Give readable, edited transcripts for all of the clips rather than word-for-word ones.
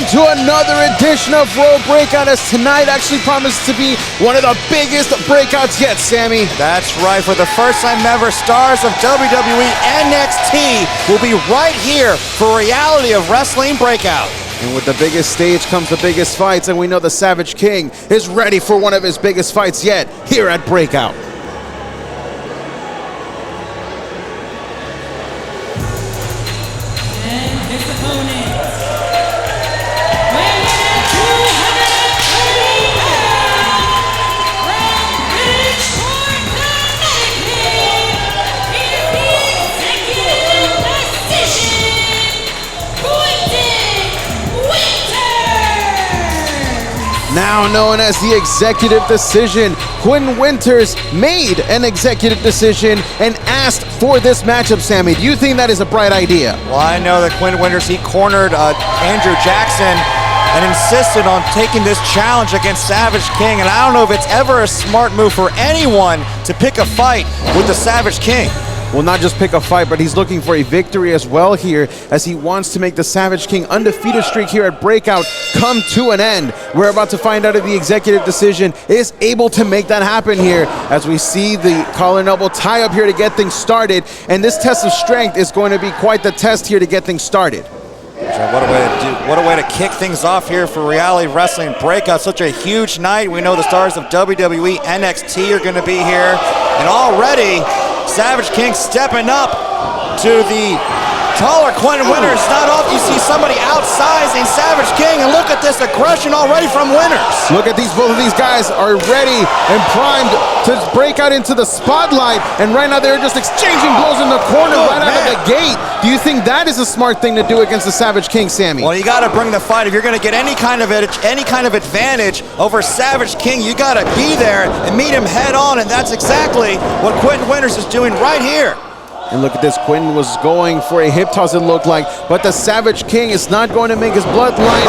welcome to another edition of Raw Breakout, as tonight actually promises to be one of the biggest breakouts yet, Sammy. That's right. For the first time ever, stars of WWE NXT will be right here for Reality of Wrestling Breakout. And with the biggest stage comes the biggest fights, and we know the Savage King is ready for one of his biggest fights yet here at Breakout. Now known as the executive decision, Quinn Winters made an executive decision and asked for this matchup, Sammy. Do you think that is a bright idea? Well, I know that Quinn Winters, he cornered Andrew Jackson and insisted on taking this challenge against Savage King, and I don't know if it's ever a smart move for anyone to pick a fight with the Savage King. Well, not just pick a fight, but he's looking for a victory as well here, as he wants to make the Savage King undefeated streak here at Breakout come to an end. We're about to find out if the executive decision is able to make that happen here, as we see the collar and elbow tie up here to get things started. And this test of strength is going to be quite the test here to get things started. What a way to kick things off here for Reality Wrestling Breakout. Such a huge night. We know the stars of WWE NXT are going to be here, and already Savage King stepping up to the taller Quinn Winters. Not often you see somebody outsizing Savage King, and look at this aggression already from Winters. Look at both of these guys are ready and primed to break out into the spotlight, and right now they're just exchanging blows in the corner out of the gate. Do you think that is a smart thing to do against the Savage King, Sammy? Well, you got to bring the fight. If you're going to get any kind of advantage over Savage King, you got to be there and meet him head on, and that's exactly what Quinn Winters is doing right here. And look at this, Quinn was going for a hip toss, it looked like, but the Savage King is not going to make his bloodline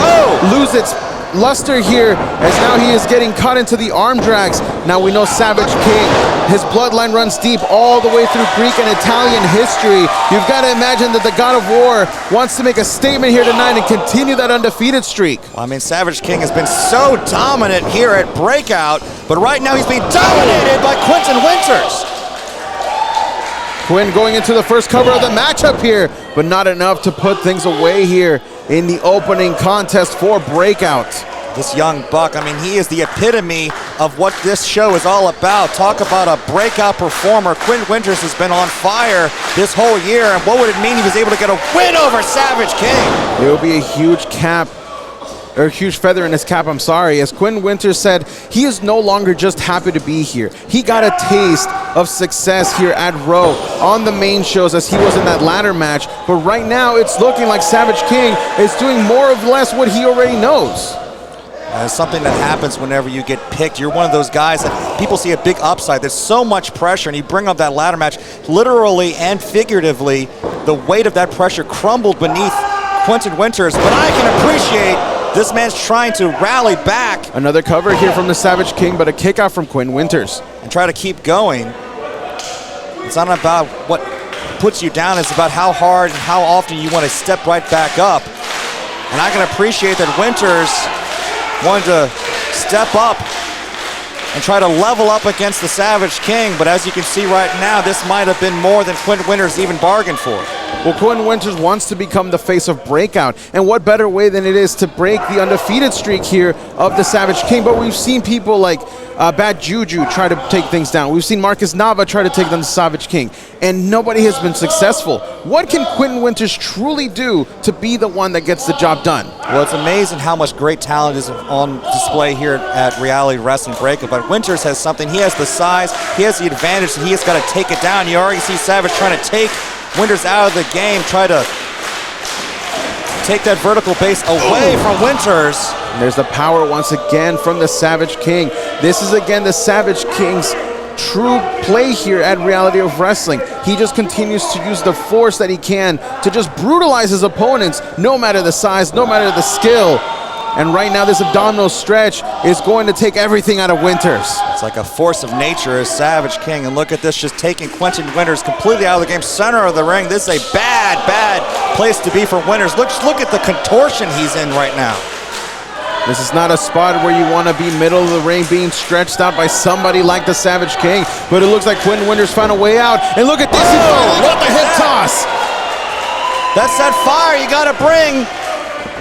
lose its luster here, as now he is getting caught into the arm drags. Now we know Savage King, his bloodline runs deep all the way through Greek and Italian history. You've got to imagine that the God of War wants to make a statement here tonight and continue that undefeated streak. Well, I mean, Savage King has been so dominant here at Breakout, but right now he's being dominated by Quentin Winters. Quinn going into the first cover of the matchup here, but not enough to put things away here in the opening contest for Breakout. This young buck, I mean, he is the epitome of what this show is all about. Talk about a breakout performer. Quinn Winters has been on fire this whole year, and what would it mean if he was able to get a win over Savage King? It will be a huge huge feather in his cap, I'm sorry, as Quinn Winters said, he is no longer just happy to be here. He got a taste of success here at Raw on the main shows, as he was in that ladder match, but right now it's looking like Savage King is doing more or less what he already knows. It's something that happens whenever you get picked. You're one of those guys that people see a big upside. There's so much pressure, and you bring up that ladder match, literally and figuratively, the weight of that pressure crumbled beneath Quentin Winters, but I can appreciate this man's trying to rally back. Another cover here from the Savage King, but a kick out from Quinn Winters. And try to keep going. It's not about what puts you down, it's about how hard and how often you want to step right back up. And I can appreciate that Winters wanted to step up and try to level up against the Savage King, but as you can see right now, this might have been more than Quinn Winters even bargained for. Well, Quinn Winters wants to become the face of Breakout, and what better way than it is to break the undefeated streak here of the Savage King. But we've seen people like Bad Juju try to take things down. We've seen Marcus Nava try to take down the Savage King, and nobody has been successful. What can Quinn Winters truly do to be the one that gets the job done? Well, it's amazing how much great talent is on display here at Reality Wrestling Breakout, but Winters has something. He has the size, he has the advantage, and he has got to take it down. You already see Savage trying to take Winters out of the game, try to take that vertical base away from Winters. And there's the power once again from the Savage King. This is again the Savage King's true play here at Reality of Wrestling. He just continues to use the force that he can to just brutalize his opponents, no matter the size, no matter the skill. And right now, this abdominal stretch is going to take everything out of Winters. It's like a force of nature is Savage King. And look at this, just taking Quentin Winters completely out of the game. Center of the ring. This is a bad, bad place to be for Winters. Look at the contortion he's in right now. This is not a spot where you want to be middle of the ring being stretched out by somebody like the Savage King. But it looks like Quentin Winters found a way out. And look at this. He finally got the hip toss. That's that fire you got to bring.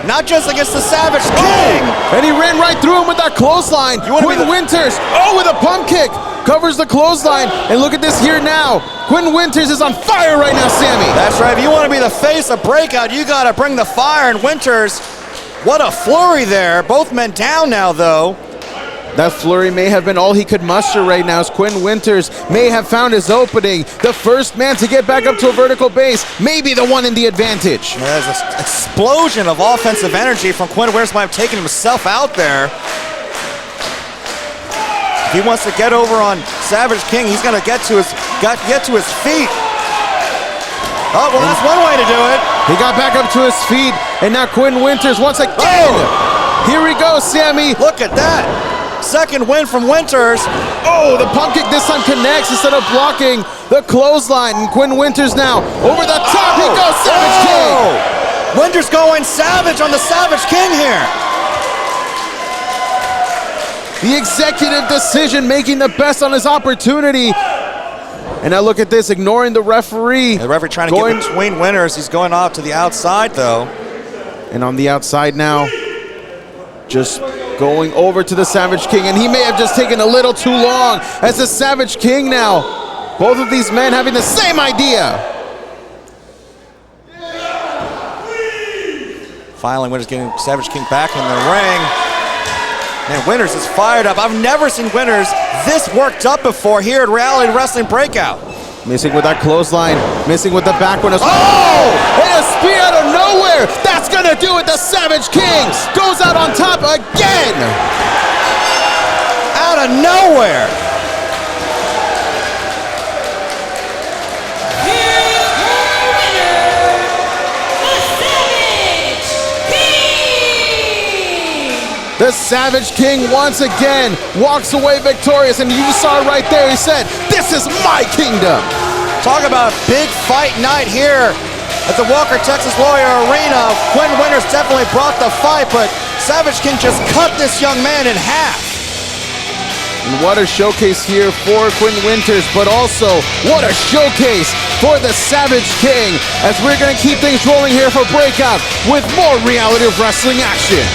Not just against the Savage King. And he ran right through him with that clothesline. Quentin Winters, with a pump kick, covers the clothesline. And look at this here now. Quentin Winters is on fire right now, Sammy. That's right. If you want to be the face of Breakout, you got to bring the fire. And Winters, what a flurry there. Both men down now, though. That flurry may have been all he could muster right now, as Quentin Winters may have found his opening. The first man to get back up to a vertical base, maybe the one in the advantage. There's an explosion of offensive energy from Quentin Winters. Might have taken himself out there. If he wants to get over on Savage King, he's going to get to his feet. Oh, well, that's one way to do it. He got back up to his feet, and now Quentin Winters once again. Oh! Here we go, Sammy. Look at that. Second win from Winters. Oh, the pump kick this time connects instead of blocking the clothesline. And Quentin Winters now over the top. He goes Savage King. Winters going savage on the Savage King here. The executive decision, making the best on his opportunity. And now look at this, ignoring the referee. The referee trying to get between Winters. He's going off to the outside, though. And on the outside now, just going over to the Savage King, and he may have just taken a little too long as the Savage King now. Both of these men having the same idea. Finally, Winters getting Savage King back in the ring. Man, Winters is fired up. I've never seen Winters this worked up before here at Reality Wrestling Breakout. Missing with that clothesline, missing with the back one. Oh! And a spear out of nowhere! That's gonna do it! The Savage King goes out on top again! Out of nowhere! The Savage King once again walks away victorious, and you saw it right there. He said, "This is my kingdom." Talk about a big fight night here at the Walker Texas Lawyer Arena. Quentin Winters definitely brought the fight, but Savage King just cut this young man in half. And what a showcase here for Quentin Winters, but also what a showcase for the Savage King, as we're going to keep things rolling here for Breakout with more Reality of Wrestling action.